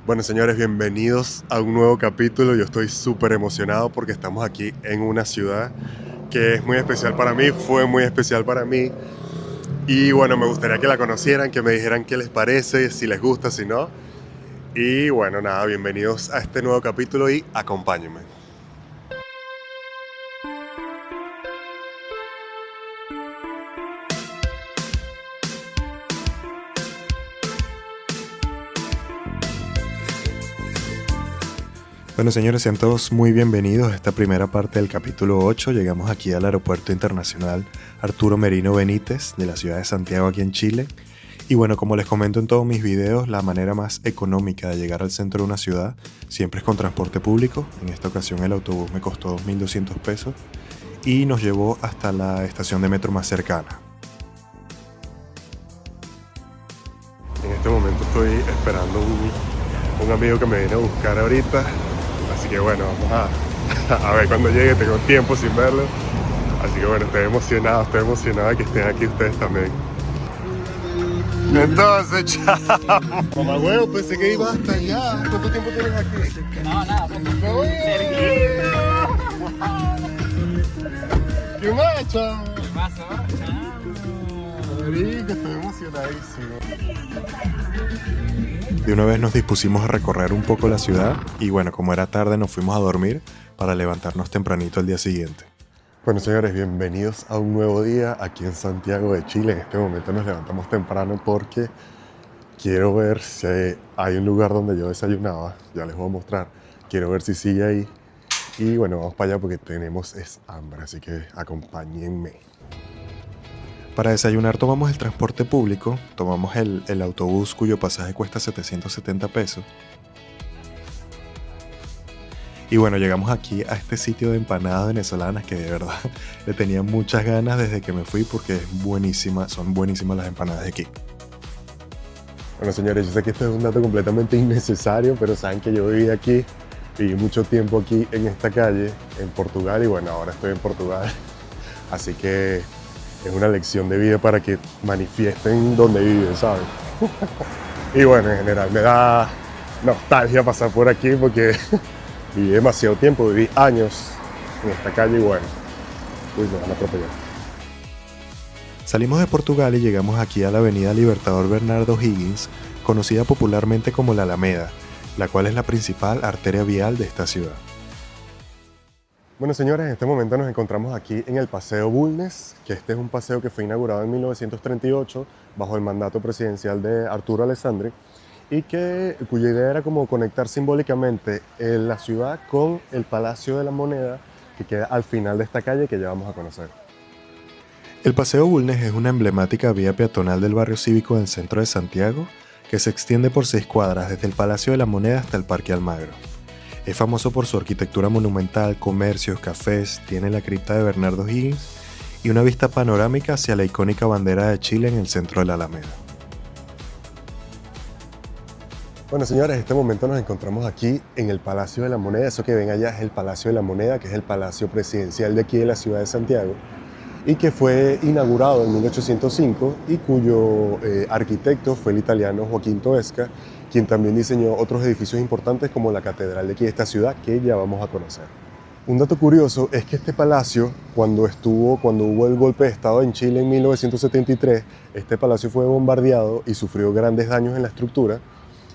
Bueno, señores, bienvenidos a un nuevo capítulo. Yo estoy súper emocionado porque estamos aquí en una ciudad que es muy especial para mí, fue muy especial para mí. Y bueno, me gustaría que la conocieran, que me dijeran qué les parece, si les gusta, si no. Y bueno, nada, bienvenidos a este nuevo capítulo y acompáñenme. Bueno, señores, sean todos muy bienvenidos a esta primera parte del capítulo 8. Llegamos aquí al Aeropuerto Internacional Arturo Merino Benítez de la ciudad de Santiago, aquí en Chile. Y bueno, como les comento en todos mis videos, la manera más económica de llegar al centro de una ciudad siempre es con transporte público. En esta ocasión el autobús me costó 2.200 pesos y nos llevó hasta la estación de metro más cercana. En este momento estoy esperando un amigo que me viene a buscar ahorita. Así que bueno, vamos a ver cuando llegue, tengo tiempo sin verlo. Así que bueno, estoy emocionado de que estén aquí ustedes también. Entonces, chao. Mamá huevo, pensé que ibas hasta allá. ¿Cuánto tiempo tienes aquí? No, nada, poco. ¿Qué más, chao? ¿Qué pasó? Marica, estoy emocionadísimo. De una vez nos dispusimos a recorrer un poco la ciudad y bueno, como era tarde nos fuimos a dormir para levantarnos tempranito al día siguiente. Bueno, señores, bienvenidos a un nuevo día aquí en Santiago de Chile. En este momento nos levantamos temprano porque quiero ver si hay un lugar donde yo desayunaba. Ya les voy a mostrar. Quiero ver si sigue ahí. Y bueno, vamos para allá porque tenemos hambre, así que acompáñenme. Para desayunar tomamos el transporte público, tomamos el autobús cuyo pasaje cuesta 770 pesos. Y bueno, llegamos aquí a este sitio de empanadas venezolanas que de verdad le tenía muchas ganas desde que me fui porque son buenísimas las empanadas de aquí. Bueno, señores, yo sé que esto es un dato completamente innecesario, pero saben que yo viví mucho tiempo aquí en esta calle, en Portugal, y bueno, ahora estoy en Portugal. Así que es una lección de vida para que manifiesten donde viven, ¿saben? Y bueno, en general me da nostalgia pasar por aquí porque viví demasiado tiempo, viví años en esta calle y bueno, me van a atropellar. Salimos de Portugal y llegamos aquí a la avenida Libertador Bernardo O'Higgins, conocida popularmente como la Alameda, la cual es la principal arteria vial de esta ciudad. Bueno, señores, en este momento nos encontramos aquí en el Paseo Bulnes, que este es un paseo que fue inaugurado en 1938 bajo el mandato presidencial de Arturo Alessandri y cuya idea era como conectar simbólicamente la ciudad con el Palacio de la Moneda que queda al final de esta calle que ya vamos a conocer. El Paseo Bulnes es una emblemática vía peatonal del barrio cívico del centro de Santiago que se extiende por 6 cuadras desde el Palacio de la Moneda hasta el Parque Almagro. Es famoso por su arquitectura monumental, comercios, cafés, tiene la cripta de Bernardo O'Higgins y una vista panorámica hacia la icónica bandera de Chile en el centro de la Alameda. Bueno, señores, en este momento nos encontramos aquí en el Palacio de la Moneda. Eso que ven allá es el Palacio de la Moneda, que es el palacio presidencial de aquí de la ciudad de Santiago y que fue inaugurado en 1805 y cuyo arquitecto fue el italiano Joaquín Toesca, quien también diseñó otros edificios importantes como la catedral de aquí de esta ciudad que ya vamos a conocer. Un dato curioso es que este palacio, cuando hubo el golpe de estado en Chile en 1973, este palacio fue bombardeado y sufrió grandes daños en la estructura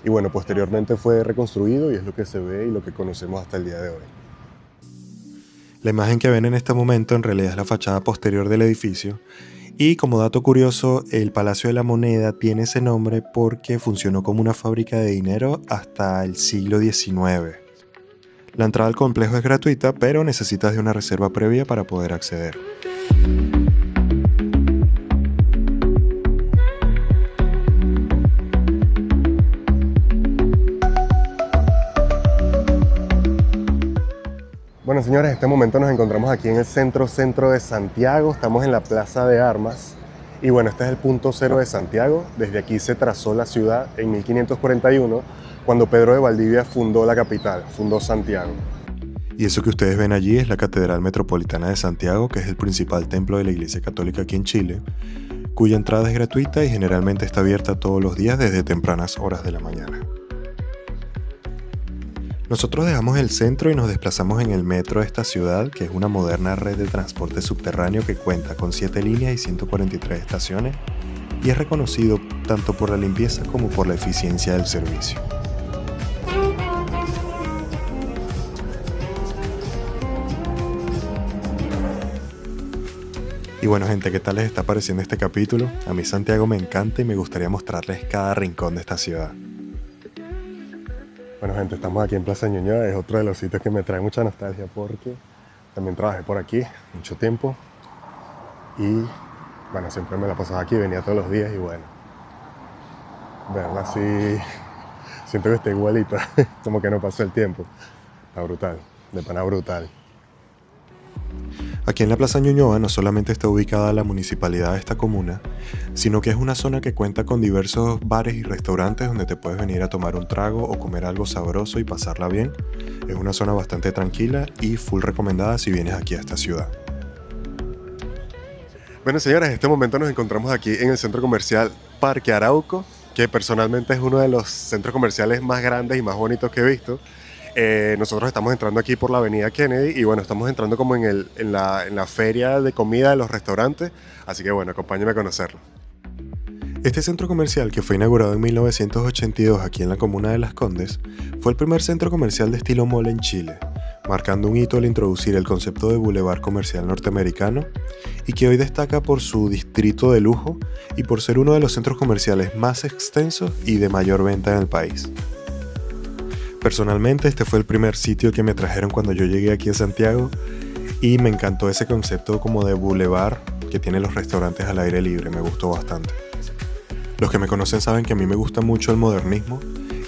y bueno, posteriormente fue reconstruido y es lo que se ve y lo que conocemos hasta el día de hoy. La imagen que ven en este momento en realidad es la fachada posterior del edificio. Y como dato curioso, el Palacio de la Moneda tiene ese nombre porque funcionó como una fábrica de dinero hasta el siglo XIX. La entrada al complejo es gratuita, pero necesitas de una reserva previa para poder acceder. Bueno, señores, en este momento nos encontramos aquí en el centro de Santiago. Estamos en la Plaza de Armas. Y bueno, este es el punto cero de Santiago. Desde aquí se trazó la ciudad en 1541, cuando Pedro de Valdivia fundó la capital, fundó Santiago. Y eso que ustedes ven allí es la Catedral Metropolitana de Santiago, que es el principal templo de la Iglesia Católica aquí en Chile, cuya entrada es gratuita y generalmente está abierta todos los días desde tempranas horas de la mañana. Nosotros dejamos el centro y nos desplazamos en el metro de esta ciudad, que es una moderna red de transporte subterráneo que cuenta con 7 líneas y 143 estaciones, y es reconocido tanto por la limpieza como por la eficiencia del servicio. Y bueno, gente, ¿qué tal les está pareciendo este capítulo? A mí Santiago me encanta y me gustaría mostrarles cada rincón de esta ciudad. Bueno, gente, estamos aquí en Plaza Ñuñoa, es otro de los sitios que me trae mucha nostalgia porque también trabajé por aquí mucho tiempo y bueno, siempre me la pasaba aquí, venía todos los días y bueno, verla así, siento que está igualita, como que no pasó el tiempo, está brutal, de pana brutal. Aquí en la Plaza Ñuñoa no solamente está ubicada la municipalidad de esta comuna, sino que es una zona que cuenta con diversos bares y restaurantes donde te puedes venir a tomar un trago o comer algo sabroso y pasarla bien. Es una zona bastante tranquila y full recomendada si vienes aquí a esta ciudad. Bueno, señores, en este momento nos encontramos aquí en el centro comercial Parque Arauco, que personalmente es uno de los centros comerciales más grandes y más bonitos que he visto. Nosotros estamos entrando aquí por la avenida Kennedy y bueno, estamos entrando como en la feria de comida de los restaurantes, así que bueno, acompáñenme a conocerlo. Este centro comercial, que fue inaugurado en 1982 aquí en la comuna de Las Condes, fue el primer centro comercial de estilo mall en Chile, marcando un hito al introducir el concepto de bulevar comercial norteamericano y que hoy destaca por su distrito de lujo y por ser uno de los centros comerciales más extensos y de mayor venta en el país. Personalmente, este fue el primer sitio que me trajeron cuando yo llegué aquí a Santiago y me encantó ese concepto como de boulevard que tiene los restaurantes al aire libre, me gustó bastante. Los que me conocen saben que a mí me gusta mucho el modernismo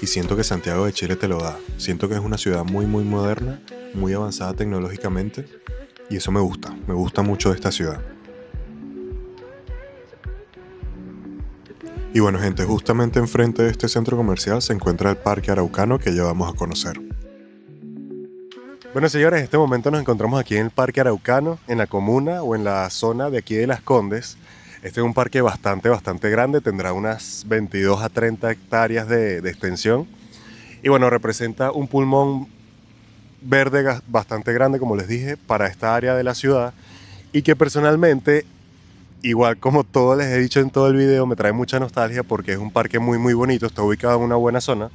y siento que Santiago de Chile te lo da. Siento que es una ciudad muy moderna, muy avanzada tecnológicamente y eso me gusta mucho de esta ciudad. Y bueno, gente, justamente enfrente de este centro comercial se encuentra el Parque Araucano que ya vamos a conocer. Bueno, señores, en este momento nos encontramos aquí en el Parque Araucano, en la comuna o en la zona de aquí de Las Condes. Este es un parque bastante grande, tendrá unas 22 a 30 hectáreas de extensión. Y bueno, representa un pulmón verde bastante grande, como les dije, para esta área de la ciudad. Y que personalmente, igual como todo les he dicho en todo el video, me trae mucha nostalgia porque es un parque muy bonito, está ubicado en una buena zona.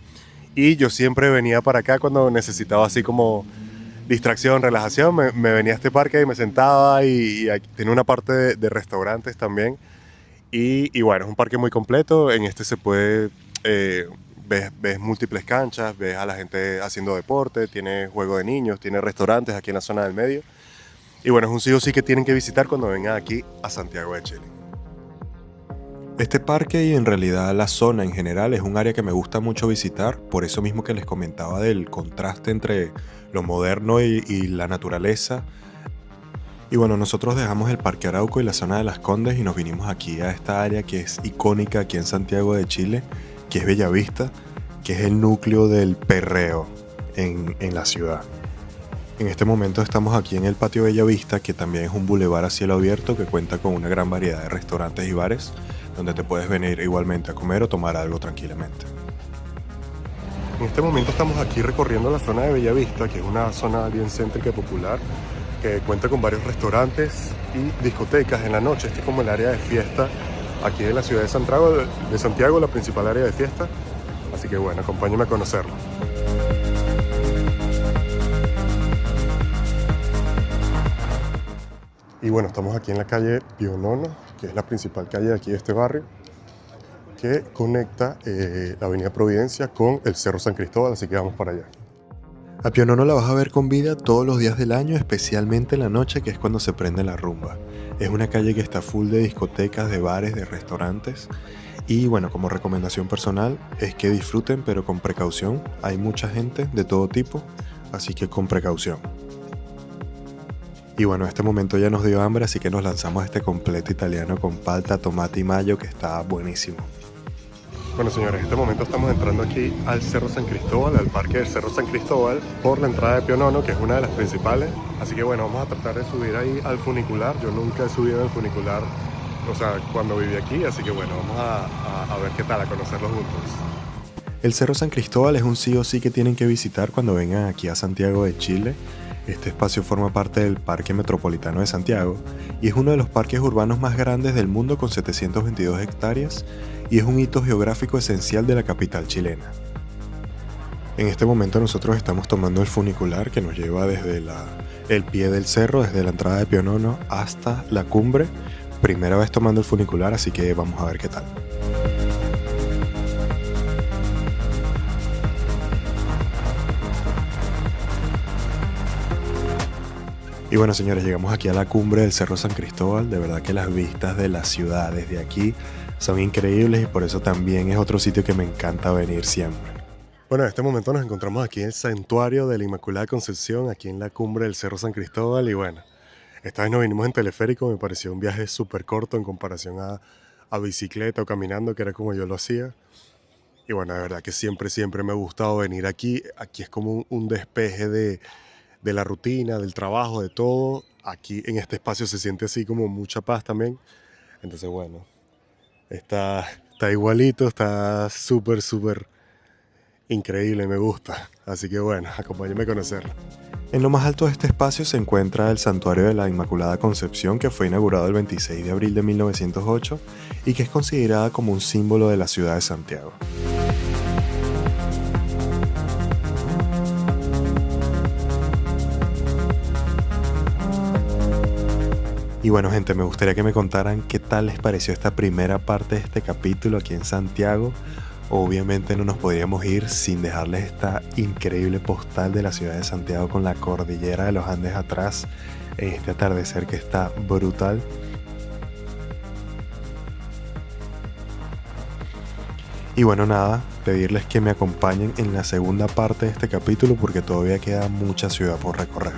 Y yo siempre venía para acá cuando necesitaba así como distracción, relajación, me venía a este parque y me sentaba y tiene una parte de restaurantes también. Y bueno, es un parque muy completo, en este se puede, ves múltiples canchas, ves a la gente haciendo deporte, tiene juego de niños, tiene restaurantes aquí en la zona del medio. Y bueno, es un sí o sí que tienen que visitar cuando vengan aquí a Santiago de Chile. Este parque y en realidad la zona en general es un área que me gusta mucho visitar, por eso mismo que les comentaba del contraste entre lo moderno y la naturaleza. Y bueno, nosotros dejamos el Parque Arauco y la zona de Las Condes y nos vinimos aquí a esta área que es icónica aquí en Santiago de Chile, que es Bellavista, que es el núcleo del perreo en la ciudad. En este momento estamos aquí en el Patio Bellavista, que también es un bulevar a cielo abierto que cuenta con una gran variedad de restaurantes y bares donde te puedes venir igualmente a comer o tomar algo tranquilamente. En este momento estamos aquí recorriendo la zona de Bellavista, que es una zona bien céntrica y popular, que cuenta con varios restaurantes y discotecas en la noche. Este es como el área de fiesta aquí en la ciudad de Santiago, la principal área de fiesta. Así que bueno, acompáñenme a conocerlo. Y bueno, estamos aquí en la calle Pío IX, que es la principal calle de aquí de este barrio, que conecta la avenida Providencia con el Cerro San Cristóbal, así que vamos para allá. A Pío IX la vas a ver con vida todos los días del año, especialmente en la noche, que es cuando se prende la rumba. Es una calle que está full de discotecas, de bares, de restaurantes. Y bueno, como recomendación personal, es que disfruten, pero con precaución. Hay mucha gente de todo tipo, así que con precaución. Y bueno, este momento ya nos dio hambre, así que nos lanzamos a este completo italiano con palta, tomate y mayo, que está buenísimo. Bueno, señores, en este momento estamos entrando aquí al Cerro San Cristóbal, al parque del Cerro San Cristóbal, por la entrada de Pío IX, que es una de las principales. Así que bueno, vamos a tratar de subir ahí al funicular. Yo nunca he subido al funicular, o sea, cuando viví aquí, así que bueno, vamos a ver qué tal, a conocerlo juntos. El Cerro San Cristóbal es un sí o sí que tienen que visitar cuando vengan aquí a Santiago de Chile. Este espacio forma parte del Parque Metropolitano de Santiago y es uno de los parques urbanos más grandes del mundo con 722 hectáreas y es un hito geográfico esencial de la capital chilena. En este momento nosotros estamos tomando el funicular que nos lleva desde el pie del cerro, desde la entrada de Pionono hasta la cumbre. Primera vez tomando el funicular, así que vamos a ver qué tal. Y bueno, señores, llegamos aquí a la cumbre del Cerro San Cristóbal. De verdad que las vistas de la ciudad desde aquí son increíbles y por eso también es otro sitio que me encanta venir siempre. Bueno, en este momento nos encontramos aquí en el Santuario de la Inmaculada Concepción, aquí en la cumbre del Cerro San Cristóbal. Y bueno, esta vez nos vinimos en teleférico, me pareció un viaje súper corto en comparación a bicicleta o caminando, que era como yo lo hacía. Y bueno, de verdad que siempre me ha gustado venir aquí. Aquí es como un despeje de la rutina, del trabajo, de todo. Aquí en este espacio se siente así como mucha paz también. Entonces bueno, está igualito, está súper increíble, me gusta. Así que bueno, acompáñenme a conocerlo. En lo más alto de este espacio se encuentra el Santuario de la Inmaculada Concepción, que fue inaugurado el 26 de abril de 1908 y que es considerada como un símbolo de la ciudad de Santiago. Y bueno, gente, me gustaría que me contaran qué tal les pareció esta primera parte de este capítulo aquí en Santiago. Obviamente no nos podríamos ir sin dejarles esta increíble postal de la ciudad de Santiago con la cordillera de los Andes atrás en este atardecer que está brutal. Y bueno, nada, pedirles que me acompañen en la segunda parte de este capítulo porque todavía queda mucha ciudad por recorrer.